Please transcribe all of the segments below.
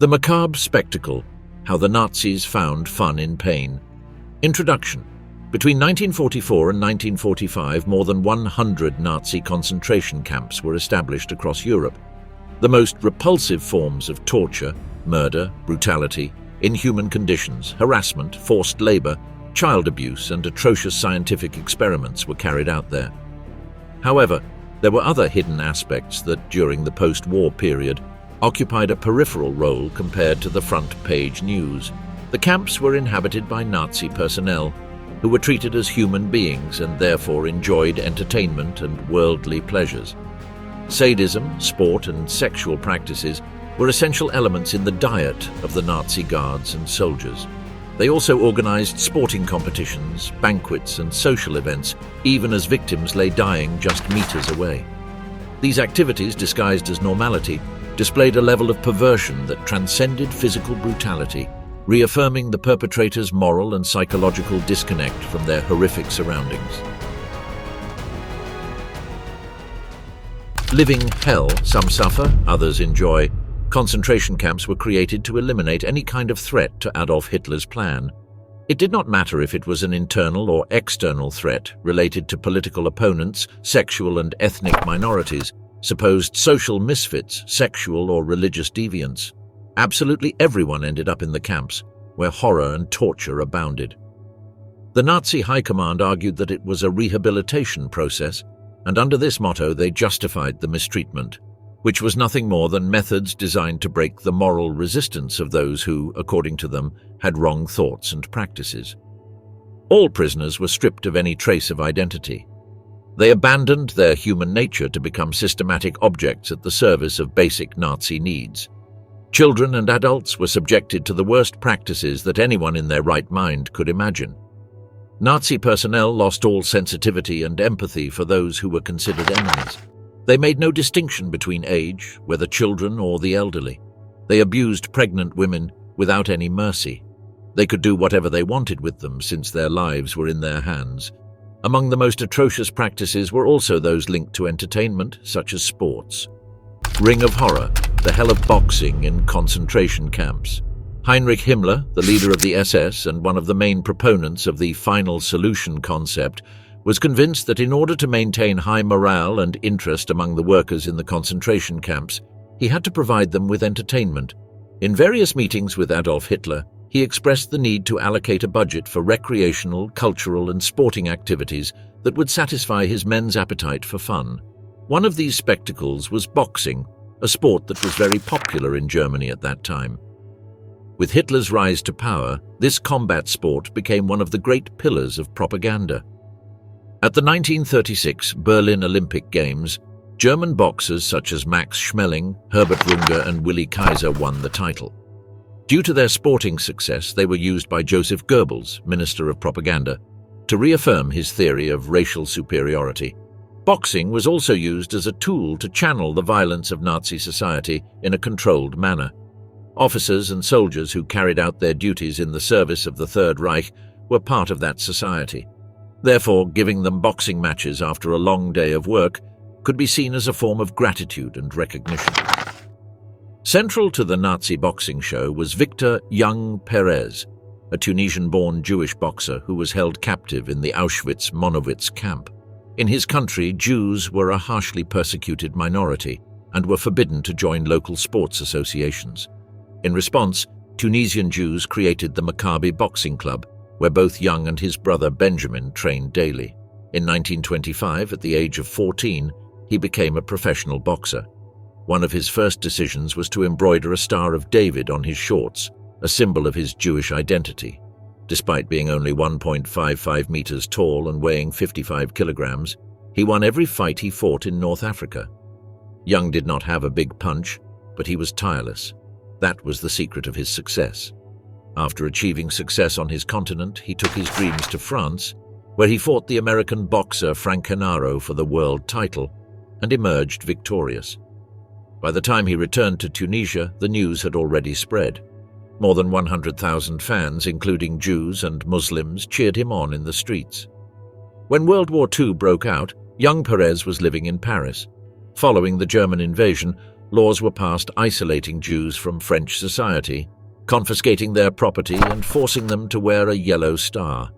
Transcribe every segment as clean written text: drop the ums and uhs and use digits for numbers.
The macabre spectacle, how the Nazis found fun in pain. Introduction. Between 1944 and 1945, more than 100 Nazi concentration camps were established across Europe. The most repulsive forms of torture, murder, brutality, inhuman conditions, harassment, forced labor, child abuse, and atrocious scientific experiments were carried out there. However, there were other hidden aspects that, during the post-war period, occupied a peripheral role compared to the front-page news. The camps were inhabited by Nazi personnel, who were treated as human beings and therefore enjoyed entertainment and worldly pleasures. Sadism, sport, and sexual practices were essential elements in the diet of the Nazi guards and soldiers. They also organized sporting competitions, banquets, and social events, even as victims lay dying just meters away. These activities, disguised as normality, displayed a level of perversion that transcended physical brutality, reaffirming the perpetrator's moral and psychological disconnect from their horrific surroundings. Living hell, some suffer, others enjoy. Concentration camps were created to eliminate any kind of threat to Adolf Hitler's plan. It did not matter if it was an internal or external threat related to political opponents, sexual and ethnic minorities, supposed social misfits, sexual or religious deviants. Absolutely everyone ended up in the camps, where horror and torture abounded. The Nazi high command argued that it was a rehabilitation process, and under this motto they justified the mistreatment, which was nothing more than methods designed to break the moral resistance of those who, according to them, had wrong thoughts and practices. All prisoners were stripped of any trace of identity. They abandoned their human nature to become systematic objects at the service of basic Nazi needs. Children and adults were subjected to the worst practices that anyone in their right mind could imagine. Nazi personnel lost all sensitivity and empathy for those who were considered enemies. They made no distinction between age, whether children or the elderly. They abused pregnant women without any mercy. They could do whatever they wanted with them since their lives were in their hands. Among the most atrocious practices were also those linked to entertainment, such as sports. Ring of Horror, the hell of boxing in concentration camps. Heinrich Himmler, the leader of the SS and one of the main proponents of the final solution concept, was convinced that in order to maintain high morale and interest among the workers in the concentration camps, he had to provide them with entertainment. In various meetings with Adolf Hitler, he expressed the need to allocate a budget for recreational, cultural, and sporting activities that would satisfy his men's appetite for fun. One of these spectacles was boxing, a sport that was very popular in Germany at that time. With Hitler's rise to power, this combat sport became one of the great pillars of propaganda. At the 1936 Berlin Olympic Games, German boxers such as Max Schmeling, Herbert Runge, and Willi Kaiser won the title. Due to their sporting success, they were used by Joseph Goebbels, Minister of Propaganda, to reaffirm his theory of racial superiority. Boxing was also used as a tool to channel the violence of Nazi society in a controlled manner. Officers and soldiers who carried out their duties in the service of the Third Reich were part of that society. Therefore, giving them boxing matches after a long day of work could be seen as a form of gratitude and recognition. Central to the Nazi boxing show was Victor Young Perez, a Tunisian-born Jewish boxer who was held captive in the Auschwitz-Monowitz camp. In his country, Jews were a harshly persecuted minority and were forbidden to join local sports associations. In response, Tunisian Jews created the Macabre boxing club, where both Young and his brother Benjamin trained daily. In 1925, at the age of 14, he became a professional boxer. One of his first decisions was to embroider a Star of David on his shorts, a symbol of his Jewish identity. Despite being only 1.55 meters tall and weighing 55 kilograms, he won every fight he fought in North Africa. Young did not have a big punch, but he was tireless. That was the secret of his success. After achieving success on his continent, he took his dreams to France, where he fought the American boxer Frank Canaro for the world title and emerged victorious. By the time he returned to Tunisia, the news had already spread. More than 100,000 fans, including Jews and Muslims, cheered him on in the streets. When World War II broke out, young Perez was living in Paris. Following the German invasion, laws were passed isolating Jews from French society, confiscating their property and forcing them to wear a yellow star.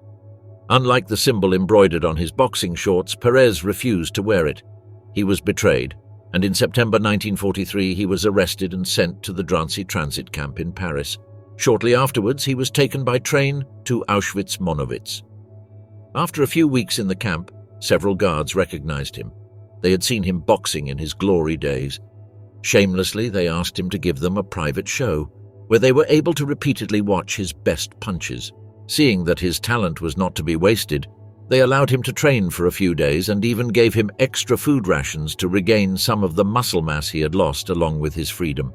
Unlike the symbol embroidered on his boxing shorts, Perez refused to wear it. He was betrayed, and in September 1943 he was arrested and sent to the Drancy transit camp in Paris. Shortly afterwards, he was taken by train to Auschwitz-Monowitz. After a few weeks in the camp, several guards recognized him. They had seen him boxing in his glory days. Shamelessly, they asked him to give them a private show, where they were able to repeatedly watch his best punches. Seeing that his talent was not to be wasted, they allowed him to train for a few days and even gave him extra food rations to regain some of the muscle mass he had lost along with his freedom.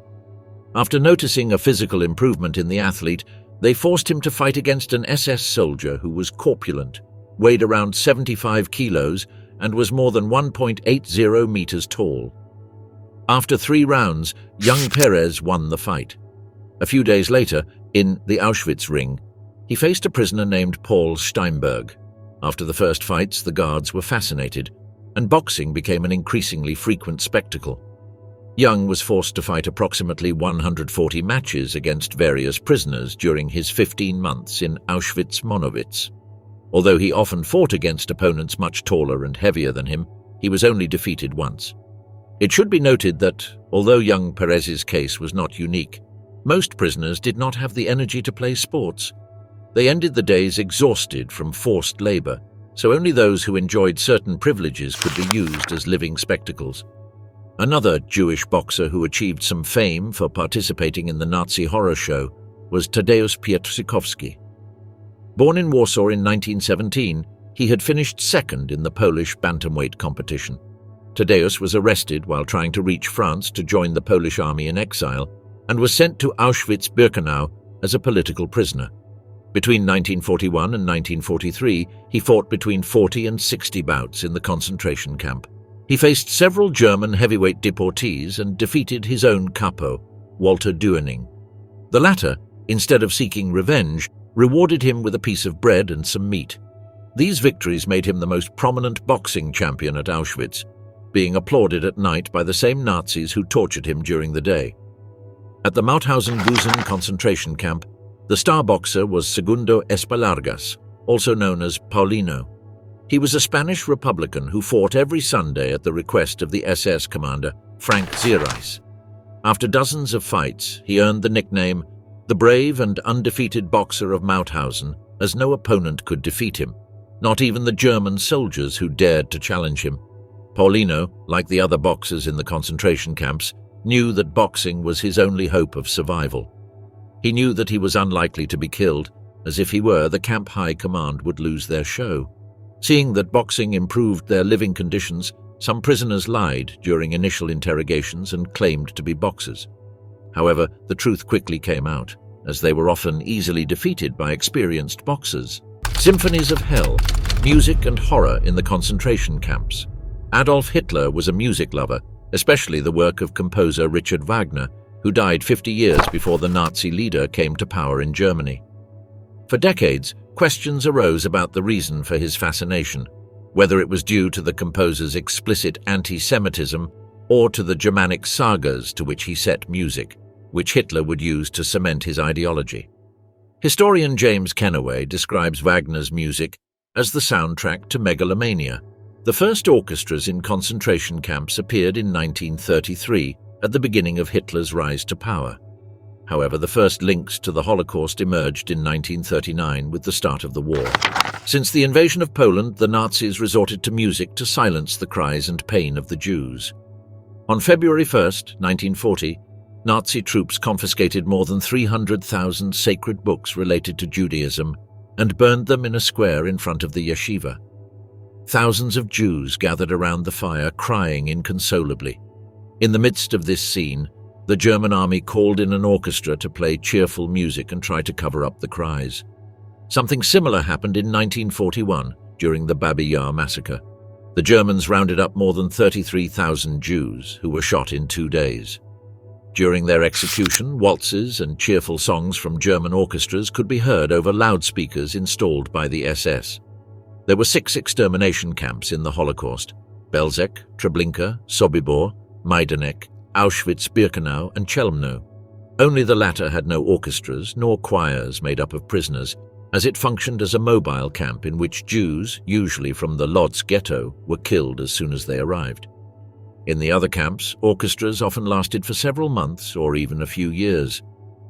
After noticing a physical improvement in the athlete, they forced him to fight against an SS soldier who was corpulent, weighed around 75 kilos, and was more than 1.80 meters tall. After 3 rounds, young Perez won the fight. A few days later, in the Auschwitz ring, he faced a prisoner named Paul Steinberg. After the first fights, the guards were fascinated, and boxing became an increasingly frequent spectacle. Young was forced to fight approximately 140 matches against various prisoners during his 15 months in Auschwitz-Monowitz. Although he often fought against opponents much taller and heavier than him, he was only defeated once. It should be noted that, although young Perez's case was not unique, most prisoners did not have the energy to play sports. They ended the days exhausted from forced labor, so only those who enjoyed certain privileges could be used as living spectacles. Another Jewish boxer who achieved some fame for participating in the Nazi horror show was Tadeusz Pietrzykowski. Born in Warsaw in 1917, he had finished second in the Polish bantamweight competition. Tadeusz was arrested while trying to reach France to join the Polish army in exile and was sent to Auschwitz-Birkenau as a political prisoner. Between 1941 and 1943, he fought between 40 and 60 bouts in the concentration camp. He faced several German heavyweight deportees and defeated his own capo, Walter Deuening. The latter, instead of seeking revenge, rewarded him with a piece of bread and some meat. These victories made him the most prominent boxing champion at Auschwitz, being applauded at night by the same Nazis who tortured him during the day. At the Mauthausen-Gusen concentration camp, the star boxer was Segundo Espalargas, also known as Paulino. He was a Spanish Republican who fought every Sunday at the request of the SS commander, N4ZIS. After dozens of fights, he earned the nickname the brave and undefeated boxer of Mauthausen, as no opponent could defeat him, not even the German soldiers who dared to challenge him. Paulino, like the other boxers in the concentration camps, knew that boxing was his only hope of survival. He knew that he was unlikely to be killed, as if he were, the camp high command would lose their show. Seeing that boxing improved their living conditions, some prisoners lied during initial interrogations and claimed to be boxers. However, the truth quickly came out, as they were often easily defeated by experienced boxers. Symphonies of hell, music and horror in the concentration camps. Adolf Hitler was a music lover, especially the work of composer Richard Wagner, who died 50 years before the Nazi leader came to power in Germany. For decades, questions arose about the reason for his fascination, whether it was due to the composer's explicit anti-Semitism or to the Germanic sagas to which he set music, which Hitler would use to cement his ideology. Historian James Kennaway describes Wagner's music as the soundtrack to megalomania. The first orchestras in concentration camps appeared in 1933, at the beginning of Hitler's rise to power. However, the first links to the Holocaust emerged in 1939 with the start of the war. Since the invasion of Poland, the Nazis resorted to music to silence the cries and pain of the Jews. On February 1, 1940, Nazi troops confiscated more than 300,000 sacred books related to Judaism and burned them in a square in front of the yeshiva. Thousands of Jews gathered around the fire, crying inconsolably. In the midst of this scene, the German army called in an orchestra to play cheerful music and try to cover up the cries. Something similar happened in 1941 during the Babi Yar massacre. The Germans rounded up more than 33,000 Jews who were shot in 2 days. During their execution, waltzes and cheerful songs from German orchestras could be heard over loudspeakers installed by the SS. There were 6 extermination camps in the Holocaust: Belzec, Treblinka, Sobibor, Majdanek, Auschwitz-Birkenau and Chelmno. Only the latter had no orchestras nor choirs made up of prisoners, as it functioned as a mobile camp in which Jews, usually from the Lodz ghetto, were killed as soon as they arrived. In the other camps, orchestras often lasted for several months or even a few years.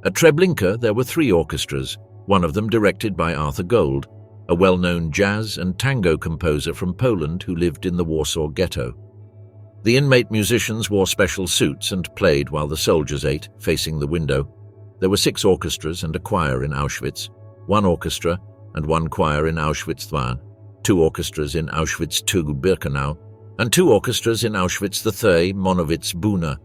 At Treblinka there were 3 orchestras, one of them directed by Arthur Gold, a well-known jazz and tango composer from Poland who lived in the Warsaw ghetto. The inmate musicians wore special suits and played while the soldiers ate, facing the window. There were 6 orchestras and a choir in Auschwitz, 1 orchestra and 1 choir in Auschwitz I, 2 orchestras in Auschwitz II Birkenau, and 2 orchestras in Auschwitz III Monowitz Buna.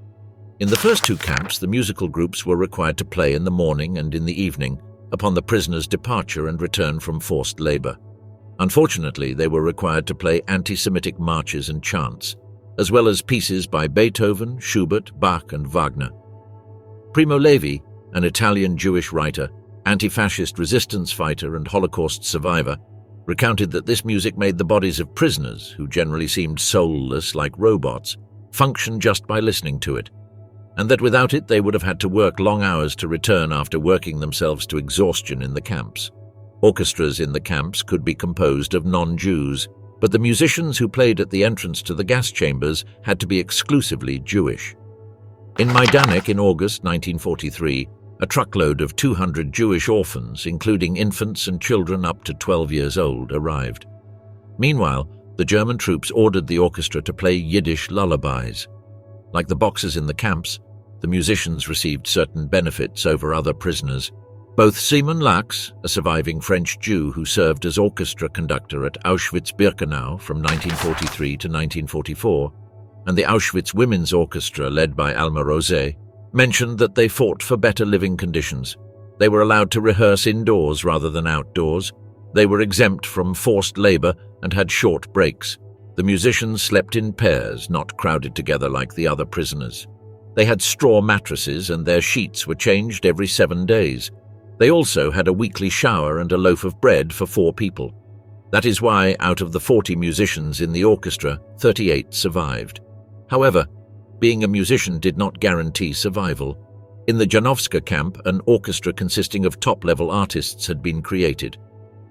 In the first 2 camps, the musical groups were required to play in the morning and in the evening, upon the prisoners' departure and return from forced labor. Unfortunately, they were required to play anti-Semitic marches and chants, as well as pieces by Beethoven, Schubert, Bach, and Wagner. Primo Levi, an Italian Jewish writer, anti-fascist resistance fighter and Holocaust survivor, recounted that this music made the bodies of prisoners, who generally seemed soulless like robots, function just by listening to it, and that without it they would have had to work long hours to return after working themselves to exhaustion in the camps. Orchestras in the camps could be composed of non-Jews, but the musicians who played at the entrance to the gas chambers had to be exclusively Jewish. In Majdanek in August 1943, a truckload of 200 Jewish orphans, including infants and children up to 12 years old, arrived. Meanwhile, the German troops ordered the orchestra to play Yiddish lullabies. Like the boxers in the camps, the musicians received certain benefits over other prisoners. Both Simon Lax, a surviving French Jew who served as orchestra conductor at Auschwitz-Birkenau from 1943 to 1944, and the Auschwitz Women's Orchestra led by Alma Rosé, mentioned that they fought for better living conditions. They were allowed to rehearse indoors rather than outdoors. They were exempt from forced labor and had short breaks. The musicians slept in pairs, not crowded together like the other prisoners. They had straw mattresses and their sheets were changed every 7 days. They also had a weekly shower and a loaf of bread for 4 people. That is why, out of the 40 musicians in the orchestra, 38 survived. However, being a musician did not guarantee survival. In the Janowska camp, an orchestra consisting of top-level artists had been created.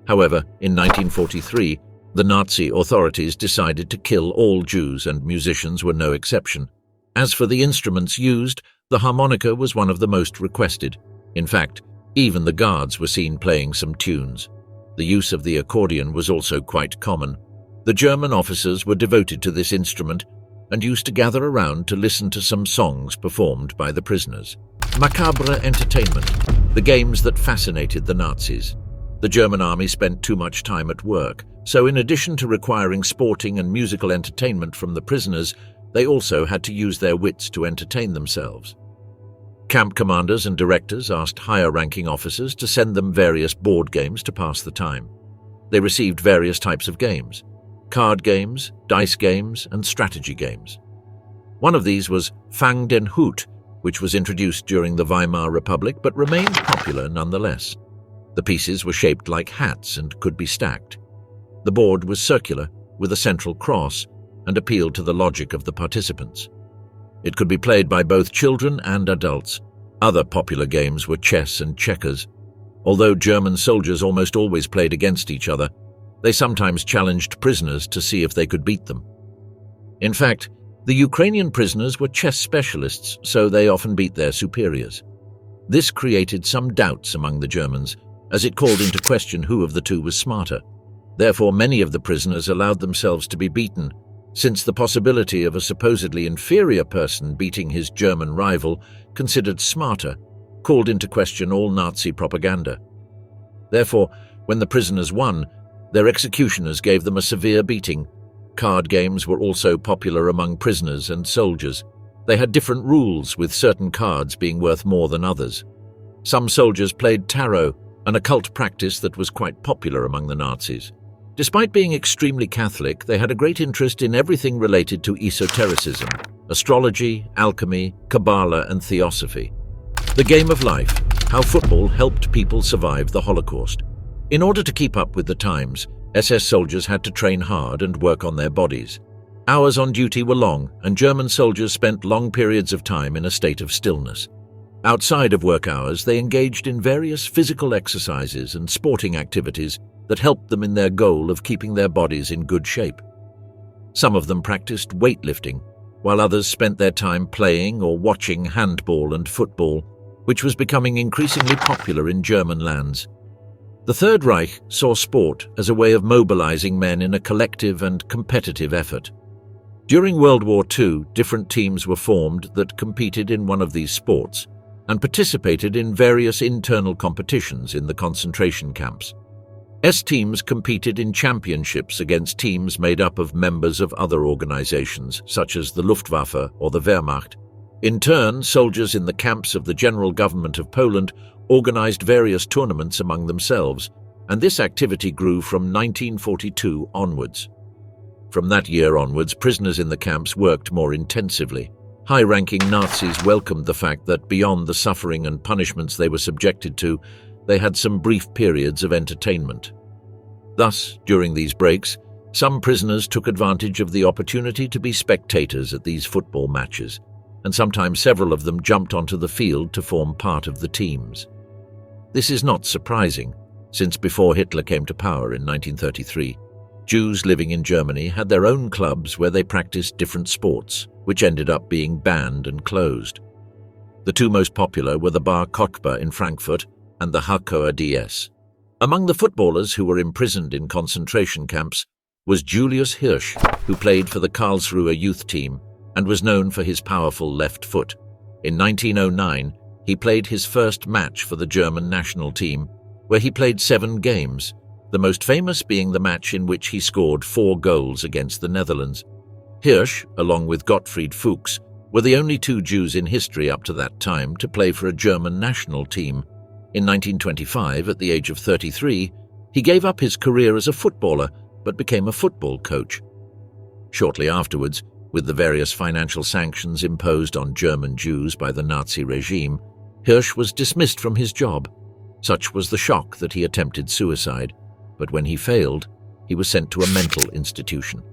However, in 1943, the Nazi authorities decided to kill all Jews, and musicians were no exception. As for the instruments used, the harmonica was one of the most requested. In fact, even the guards were seen playing some tunes. The use of the accordion was also quite common. The German officers were devoted to this instrument and used to gather around to listen to some songs performed by the prisoners. Macabre entertainment, the games that fascinated the Nazis. The German army spent too much time at work, so in addition to requiring sporting and musical entertainment from the prisoners, they also had to use their wits to entertain themselves. Camp commanders and directors asked higher-ranking officers to send them various board games to pass the time. They received various types of games: card games, dice games, and strategy games. One of these was Fang den Hut, which was introduced during the Weimar Republic but remained popular nonetheless. The pieces were shaped like hats and could be stacked. The board was circular, with a central cross, and appealed to the logic of the participants. It could be played by both children and adults. Other popular games were chess and checkers. Although German soldiers almost always played against each other, they sometimes challenged prisoners to see if they could beat them. In fact, the Ukrainian prisoners were chess specialists, so they often beat their superiors. This created some doubts among the Germans, as it called into question who of the two was smarter. Therefore, many of the prisoners allowed themselves to be beaten, since the possibility of a supposedly inferior person beating his German rival, considered smarter, called into question all Nazi propaganda. Therefore, when the prisoners won, their executioners gave them a severe beating. Card games were also popular among prisoners and soldiers. They had different rules, with certain cards being worth more than others. Some soldiers played tarot, an occult practice that was quite popular among the Nazis. Despite being extremely Catholic, they had a great interest in everything related to esotericism, astrology, alchemy, Kabbalah, and theosophy. The game of life, how football helped people survive the Holocaust. In order to keep up with the times, SS soldiers had to train hard and work on their bodies. Hours on duty were long, and German soldiers spent long periods of time in a state of stillness. Outside of work hours, they engaged in various physical exercises and sporting activities that helped them in their goal of keeping their bodies in good shape. Some of them practiced weightlifting, while others spent their time playing or watching handball and football, which was becoming increasingly popular in German lands. The Third Reich saw sport as a way of mobilizing men in a collective and competitive effort. During World War II, different teams were formed that competed in one of these sports and participated in various internal competitions in the concentration camps. S teams competed in championships against teams made up of members of other organizations, such as the Luftwaffe or the Wehrmacht. In turn, soldiers in the camps of the General Government of Poland organized various tournaments among themselves, and this activity grew from 1942 onwards. From that year onwards, prisoners in the camps worked more intensively. High-ranking Nazis welcomed the fact that beyond the suffering and punishments they were subjected to, they had some brief periods of entertainment. Thus, during these breaks, some prisoners took advantage of the opportunity to be spectators at these football matches, and sometimes several of them jumped onto the field to form part of the teams. This is not surprising, since before Hitler came to power in 1933, Jews living in Germany had their own clubs where they practiced different sports, which ended up being banned and closed. The two most popular were the Bar Kochba in Frankfurt and the N4ZIS. Among the footballers who were imprisoned in concentration camps was Julius Hirsch, who played for the Karlsruhe youth team and was known for his powerful left foot. In 1909, he played his first match for the German national team, where he played 7 games, the most famous being the match in which he scored 4 goals against the Netherlands. Hirsch, along with Gottfried Fuchs, were the only 2 Jews in history up to that time to play for a German national team. In 1925, at the age of 33, he gave up his career as a footballer but became a football coach. Shortly afterwards, with the various financial sanctions imposed on German Jews by the Nazi regime, Hirsch was dismissed from his job. Such was the shock that he attempted suicide, but when he failed, he was sent to a mental institution.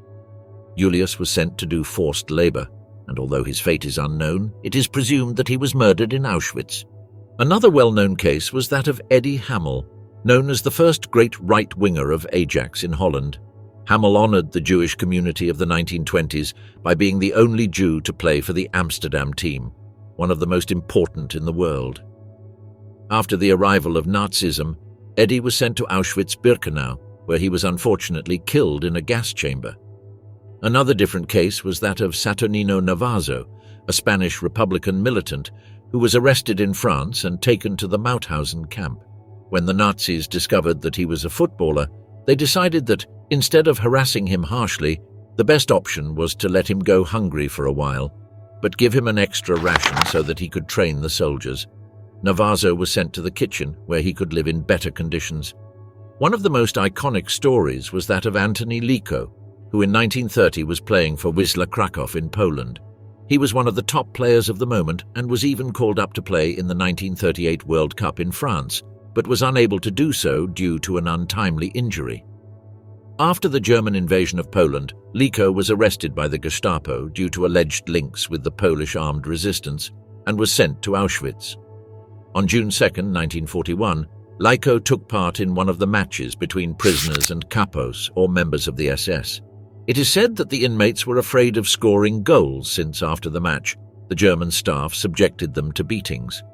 Julius was sent to do forced labor, and although his fate is unknown, it is presumed that he was murdered in Auschwitz. Another well-known case was that of Eddie Hamel, known as the first great right-winger of Ajax in Holland. Hamel honored the Jewish community of the 1920s by being the only Jew to play for the Amsterdam team, one of the most important in the world. After the arrival of Nazism, Eddie was sent to Auschwitz-Birkenau, where he was unfortunately killed in a gas chamber. Another different case was that of Saturnino Navazo, a Spanish Republican militant who was arrested in France and taken to the Mauthausen camp. When the Nazis discovered that he was a footballer, they decided that, instead of harassing him harshly, the best option was to let him go hungry for a while, but give him an extra ration so that he could train the soldiers. Navazo was sent to the kitchen, where he could live in better conditions. One of the most iconic stories was that of Antoni Liko, who in 1930 was playing for Wisła Kraków in Poland. He was one of the top players of the moment and was even called up to play in the 1938 World Cup in France, but was unable to do so due to an untimely injury. After the German invasion of Poland, Liko was arrested by the Gestapo due to alleged links with the Polish armed resistance and was sent to Auschwitz. On June 2, 1941, Liko took part in one of the matches between prisoners and kapos, or members of the SS. It is said that the inmates were afraid of scoring goals since after the match, the German staff subjected them to beatings.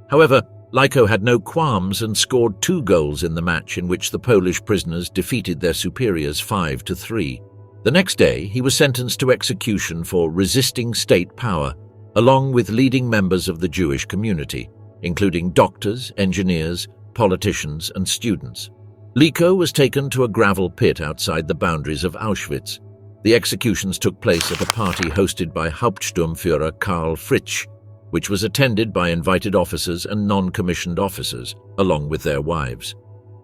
However, Liko had no qualms and scored 2 goals in the match in which the Polish prisoners defeated their superiors 5-3. The next day, he was sentenced to execution for resisting state power, along with leading members of the Jewish community, including doctors, engineers, politicians, and students. Liko was taken to a gravel pit outside the boundaries of Auschwitz. The executions took place at a party hosted by Hauptsturmführer Karl Fritsch, which was attended by invited officers and non-commissioned officers, along with their wives.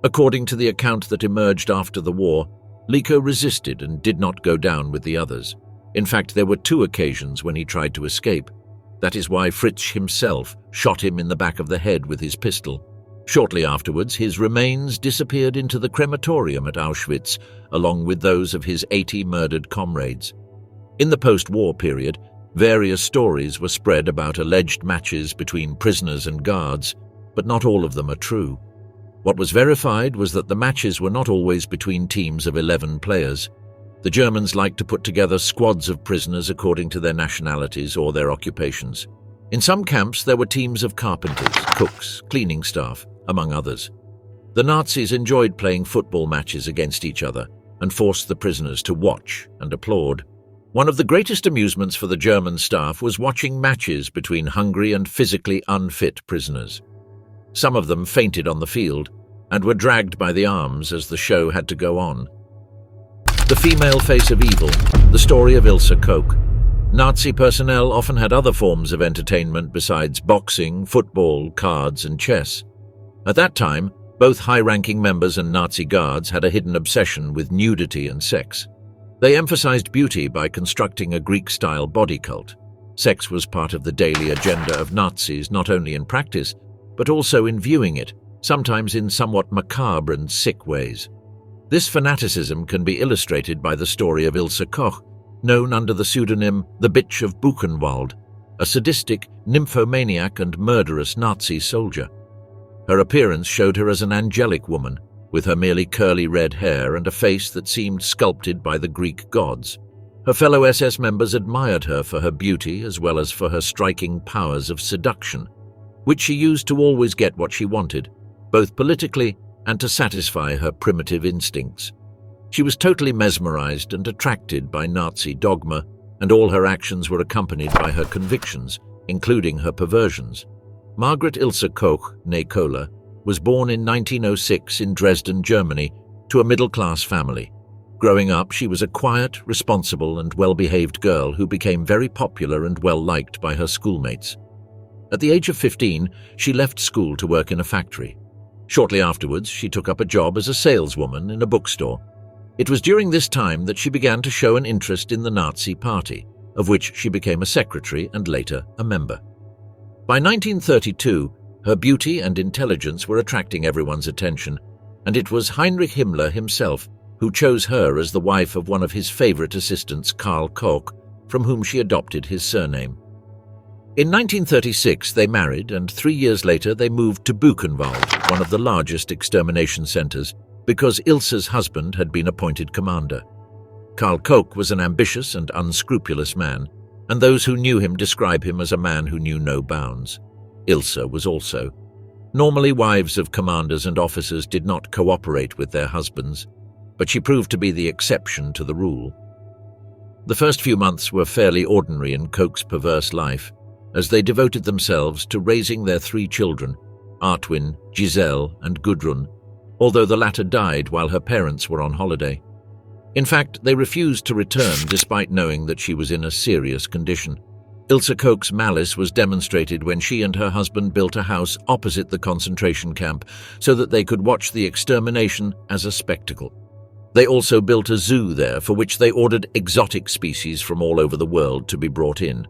According to the account that emerged after the war, Liko resisted and did not go down with the others. In fact, there were 2 occasions when he tried to escape. That is why Fritsch himself shot him in the back of the head with his pistol. Shortly afterwards, his remains disappeared into the crematorium at Auschwitz, along with those of his 80 murdered comrades. In the post-war period, various stories were spread about alleged matches between prisoners and guards, but not all of them are true. What was verified was that the matches were not always between teams of 11 players. The Germans liked to put together squads of prisoners according to their nationalities or their occupations. In some camps, there were teams of carpenters, cooks, cleaning staff, among others. The Nazis enjoyed playing football matches against each other and forced the prisoners to watch and applaud. One of the greatest amusements for the German staff was watching matches between hungry and physically unfit prisoners. Some of them fainted on the field and were dragged by the arms as the show had to go on. The female face of evil, the story of Ilse Koch. Nazi personnel often had other forms of entertainment besides boxing, football, cards, and chess. At that time, both high-ranking members and Nazi guards had a hidden obsession with nudity and sex. They emphasized beauty by constructing a Greek-style body cult. Sex was part of the daily agenda of Nazis, not only in practice, but also in viewing it, sometimes in somewhat macabre and sick ways. This fanaticism can be illustrated by the story of Ilse Koch, known under the pseudonym the Bitch of Buchenwald, a sadistic, nymphomaniac and murderous Nazi soldier. Her appearance showed her as an angelic woman, with her merely curly red hair and a face that seemed sculpted by the Greek gods. Her fellow SS members admired her for her beauty as well as for her striking powers of seduction, which she used to always get what she wanted, both politically and to satisfy her primitive instincts. She was totally mesmerized and attracted by Nazi dogma, and all her actions were accompanied by her convictions, including her perversions. Margaret Ilse Koch, née Kohler, was born in 1906 in Dresden, Germany, to a middle-class family. Growing up, she was a quiet, responsible, and well-behaved girl who became very popular and well-liked by her schoolmates. At the age of 15, she left school to work in a factory. Shortly afterwards, she took up a job as a saleswoman in a bookstore. It was during this time that she began to show an interest in the Nazi Party, of which she became a secretary and later a member. By 1932, her beauty and intelligence were attracting everyone's attention, and it was Heinrich Himmler himself who chose her as the wife of one of his favorite assistants, Karl Koch, from whom she adopted his surname. In 1936, they married, and 3 years later they moved to Buchenwald, one of the largest extermination centers, because Ilse's husband had been appointed commander. Karl Koch was an ambitious and unscrupulous man, and those who knew him describe him as a man who knew no bounds. Ilse was also. Normally, wives of commanders and officers did not cooperate with their husbands, but she proved to be the exception to the rule. The first few months were fairly ordinary in Koch's perverse life, as they devoted themselves to raising their 3 children, Artwin, Giselle, and Gudrun, although the latter died while her parents were on holiday. In fact, they refused to return despite knowing that she was in a serious condition. Ilse Koch's malice was demonstrated when she and her husband built a house opposite the concentration camp so that they could watch the extermination as a spectacle. They also built a zoo there for which they ordered exotic species from all over the world to be brought in.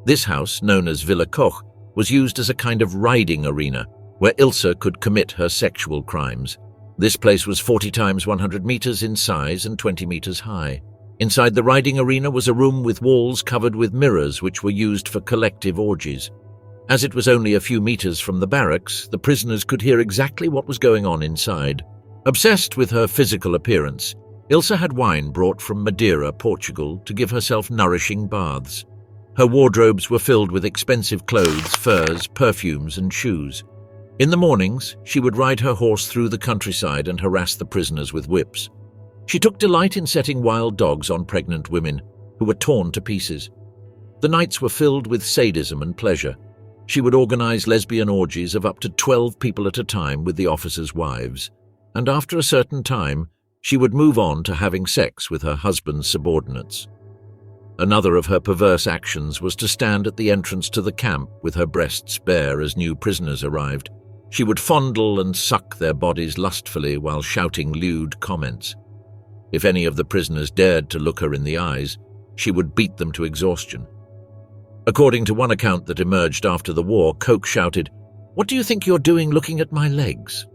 This house, known as Villa Koch, was used as a kind of riding arena where Ilse could commit her sexual crimes. This place was 40 times 100 meters in size and 20 meters high. Inside the riding arena was a room with walls covered with mirrors which were used for collective orgies. As it was only a few meters from the barracks, the prisoners could hear exactly what was going on inside. Obsessed with her physical appearance, Ilse had wine brought from Madeira, Portugal, to give herself nourishing baths. Her wardrobes were filled with expensive clothes, furs, perfumes, and shoes. In the mornings, she would ride her horse through the countryside and harass the prisoners with whips. She took delight in setting wild dogs on pregnant women, who were torn to pieces. The nights were filled with sadism and pleasure. She would organize lesbian orgies of up to 12 people at a time with the officers' wives, and after a certain time, she would move on to having sex with her husband's subordinates. Another of her perverse actions was to stand at the entrance to the camp with her breasts bare as new prisoners arrived. She would fondle and suck their bodies lustfully while shouting lewd comments. If any of the prisoners dared to look her in the eyes, she would beat them to exhaustion. According to one account that emerged after the war, Koch shouted, "What do you think you're doing looking at my legs?"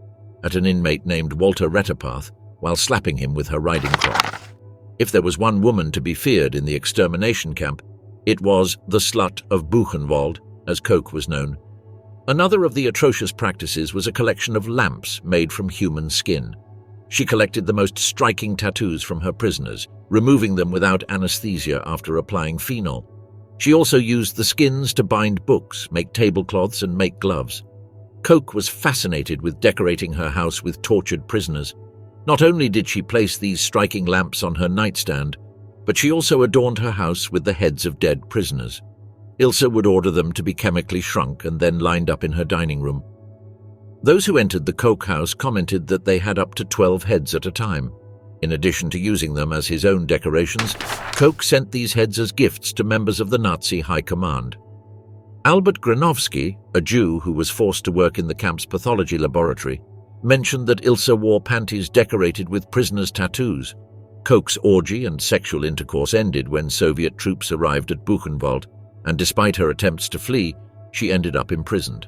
at an inmate named Walter Retterpath while slapping him with her riding crop. If there was one woman to be feared in the extermination camp, it was the slut of Buchenwald, as coke was known. Another of the atrocious practices was a collection of lamps made from human skin. She collected the most striking tattoos from her prisoners, removing them without anesthesia after applying phenol. She also used the skins to bind books, make tablecloths, and make gloves. Coke was fascinated with decorating her house with tortured prisoners. Not only did she place these striking lamps on her nightstand, but she also adorned her house with the heads of dead prisoners. Ilse would order them to be chemically shrunk and then lined up in her dining room. Those who entered the coke house commented that they had up to 12 heads at a time. In addition to using them as his own decorations, Coke sent these heads as gifts to members of the Nazi High Command. Albert Granovsky, a Jew who was forced to work in the camp's pathology laboratory, mentioned that Ilse wore panties decorated with prisoners' tattoos. Coke's orgy and sexual intercourse ended when Soviet troops arrived at Buchenwald, and despite her attempts to flee, she ended up imprisoned.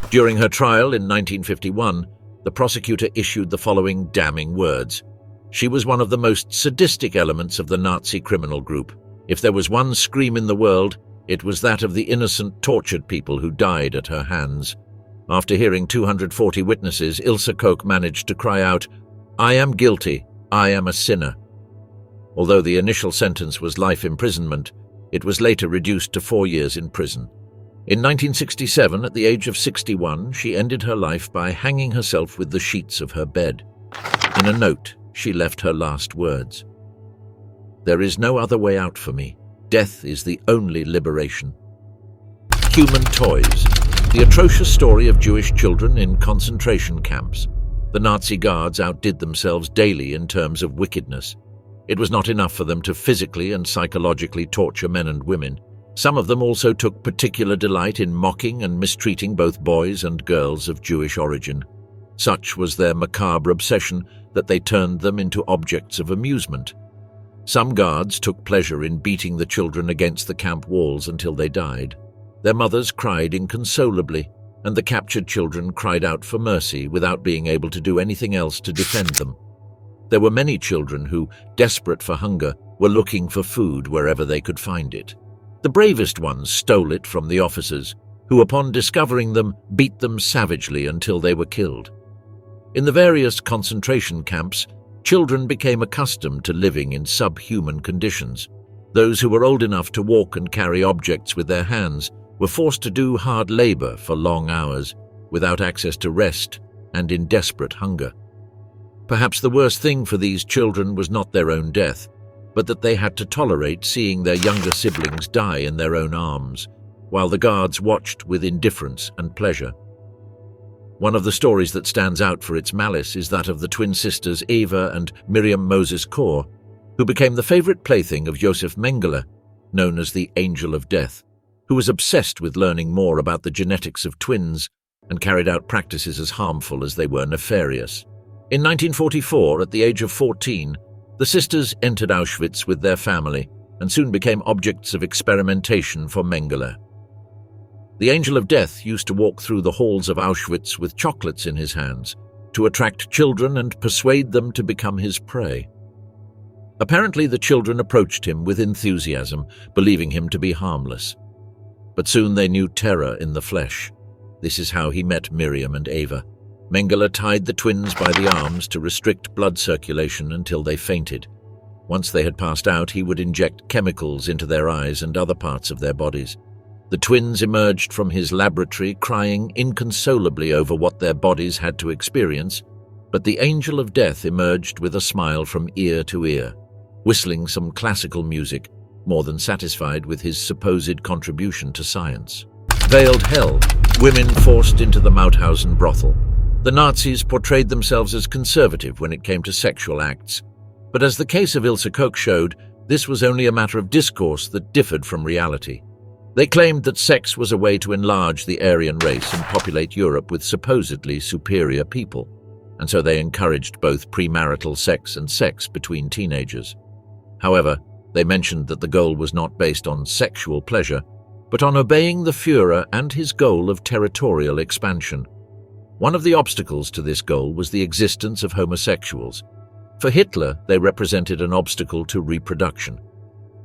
During her trial in 1951, the prosecutor issued the following damning words. She was one of the most sadistic elements of the Nazi criminal group. If there was one scream in the world, it was that of the innocent, tortured people who died at her hands. After hearing 240 witnesses, Ilse Coke managed to cry out, "I am guilty, I am a sinner." Although the initial sentence was life imprisonment, it was later reduced to 4 years in prison. In 1967, at the age of 61, she ended her life by hanging herself with the sheets of her bed. In a note, she left her last words. "There is no other way out for me. Death is the only liberation." Human toys. The atrocious story of Jewish children in concentration camps. The Nazi guards outdid themselves daily in terms of wickedness. It was not enough for them to physically and psychologically torture men and women. Some of them also took particular delight in mocking and mistreating both boys and girls of Jewish origin. Such was their macabre obsession that they turned them into objects of amusement. Some guards took pleasure in beating the children against the camp walls until they died. Their mothers cried inconsolably, and the captured children cried out for mercy without being able to do anything else to defend them. There were many children who, desperate for hunger, were looking for food wherever they could find it. The bravest ones stole it from the officers, who upon discovering them beat them savagely until they were killed. In the various concentration camps, children became accustomed to living in subhuman conditions. Those who were old enough to walk and carry objects with their hands were forced to do hard labor for long hours, without access to rest and in desperate hunger. Perhaps the worst thing for these children was not their own death, but that they had to tolerate seeing their younger siblings die in their own arms, while the guards watched with indifference and pleasure. One of the stories that stands out for its malice is that of the twin sisters Eva and Miriam Moses Kor, who became the favorite plaything of Josef Mengele, known as the Angel of Death, who was obsessed with learning more about the genetics of twins and carried out practices as harmful as they were nefarious. In 1944, at the age of 14, the sisters entered Auschwitz with their family and soon became objects of experimentation for Mengele. The Angel of Death used to walk through the halls of Auschwitz with chocolates in his hands to attract children and persuade them to become his prey. Apparently, the children approached him with enthusiasm, believing him to be harmless. But soon they knew terror in the flesh. This is how he met Miriam and Eva. Mengele tied the twins by the arms to restrict blood circulation until they fainted. Once they had passed out, he would inject chemicals into their eyes and other parts of their bodies. The twins emerged from his laboratory crying inconsolably over what their bodies had to experience, but the Angel of Death emerged with a smile from ear to ear, whistling some classical music, more than satisfied with his supposed contribution to science. Veiled hell, women forced into the Mauthausen brothel. The Nazis portrayed themselves as conservative when it came to sexual acts, but as the case of Ilse Coke showed, this was only a matter of discourse that differed from reality. They claimed that sex was a way to enlarge the Aryan race and populate Europe with supposedly superior people, and so they encouraged both premarital sex and sex between teenagers. However, they mentioned that the goal was not based on sexual pleasure, but on obeying the Führer and his goal of territorial expansion. One of the obstacles to this goal was the existence of homosexuals. For Hitler, they represented an obstacle to reproduction.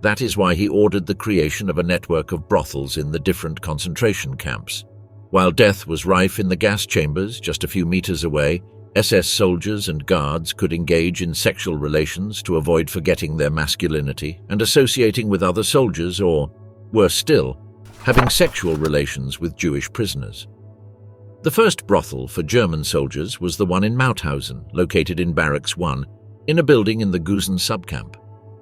That is why he ordered the creation of a network of brothels in the different concentration camps. While death was rife in the gas chambers just a few meters away, SS soldiers and guards could engage in sexual relations to avoid forgetting their masculinity and associating with other soldiers or, worse still, having sexual relations with Jewish prisoners. The first brothel for German soldiers was the one in Mauthausen, located in Barracks 1, in a building in the Gusen subcamp.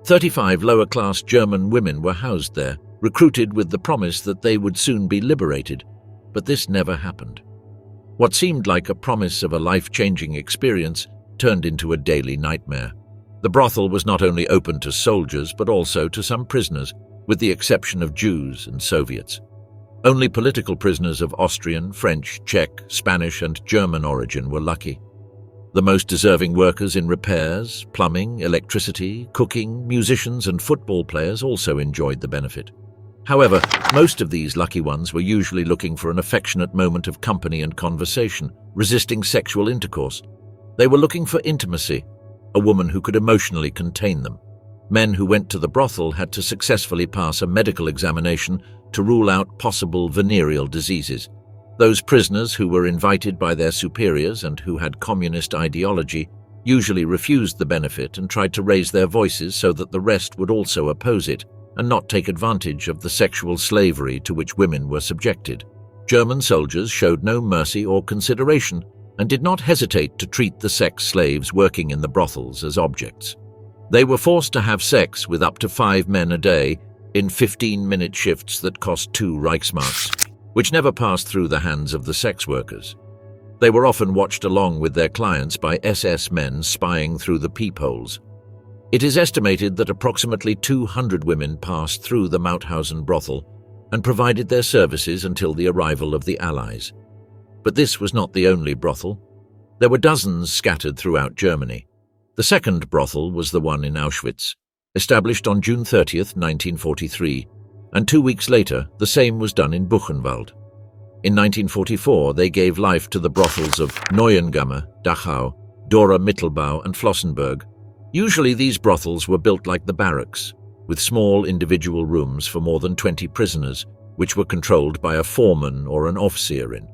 35 lower-class German women were housed there, recruited with the promise that they would soon be liberated, but this never happened. What seemed like a promise of a life-changing experience turned into a daily nightmare. The brothel was not only open to soldiers but also to some prisoners, with the exception of Jews and Soviets. Only political prisoners of Austrian, French, Czech, Spanish and German origin were lucky. The most deserving workers in repairs, plumbing, electricity, cooking, musicians and football players also enjoyed the benefit. However, most of these lucky ones were usually looking for an affectionate moment of company and conversation, resisting sexual intercourse. They were looking for intimacy, a woman who could emotionally contain them. Men who went to the brothel had to successfully pass a medical examination to rule out possible venereal diseases. Those prisoners who were invited by their superiors and who had communist ideology usually refused the benefit and tried to raise their voices so that the rest would also oppose it and not take advantage of the sexual slavery to which women were subjected. German soldiers showed no mercy or consideration and did not hesitate to treat the sex slaves working in the brothels as objects. They were forced to have sex with up to 5 men a day in 15-minute shifts that cost 2 Reichsmarks, which never passed through the hands of the sex workers. They were often watched along with their clients by SS men spying through the peepholes. It is estimated that approximately 200 women passed through the Mauthausen brothel and provided their services until the arrival of the Allies. But this was not the only brothel. There were dozens scattered throughout Germany. The second brothel was the one in Auschwitz, established on June 30th, 1943, and 2 weeks later the same was done in Buchenwald. In 1944 they gave life to the brothels of Neuengamme, Dachau, Dora Mittelbau and Flossenburg. Usually these brothels were built like the barracks, with small individual rooms for more than 20 prisoners, which were controlled by a foreman or an Aufseherin.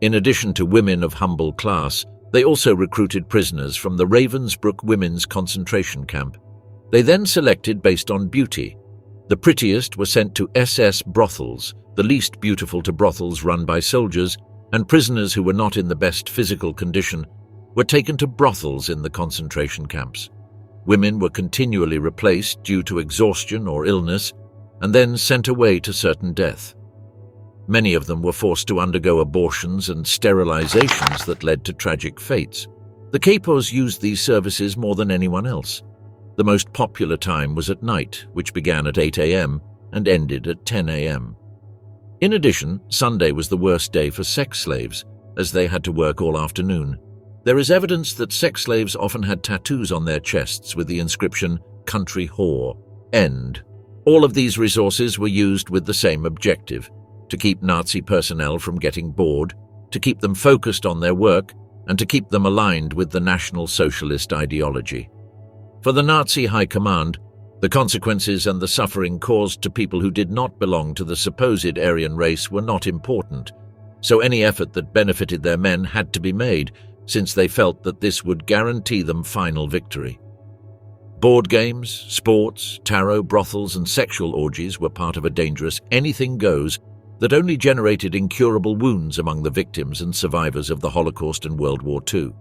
In addition to women of humble class, they also recruited prisoners from the Ravensbrück women's concentration camp. They then selected based on beauty. The prettiest were sent to SS brothels, the least beautiful to brothels run by soldiers, and prisoners who were not in the best physical condition were taken to brothels in the concentration camps. Women were continually replaced due to exhaustion or illness, and then sent away to certain death. Many of them were forced to undergo abortions and sterilizations that led to tragic fates. The capos used these services more than anyone else. The most popular time was at night, which began at 8 a.m. and ended at 10 a.m. In addition, Sunday was the worst day for sex slaves, as they had to work all afternoon. There is evidence that sex slaves often had tattoos on their chests with the inscription, "Country Whore, End." All of these resources were used with the same objective, to keep Nazi personnel from getting bored, to keep them focused on their work, and to keep them aligned with the National Socialist ideology. For the Nazi High Command, the consequences and the suffering caused to people who did not belong to the supposed Aryan race were not important, so any effort that benefited their men had to be made, since they felt that this would guarantee them final victory. Board games, sports, tarot, brothels, and sexual orgies were part of a dangerous anything goes that only generated incurable wounds among the victims and survivors of the Holocaust and World War II.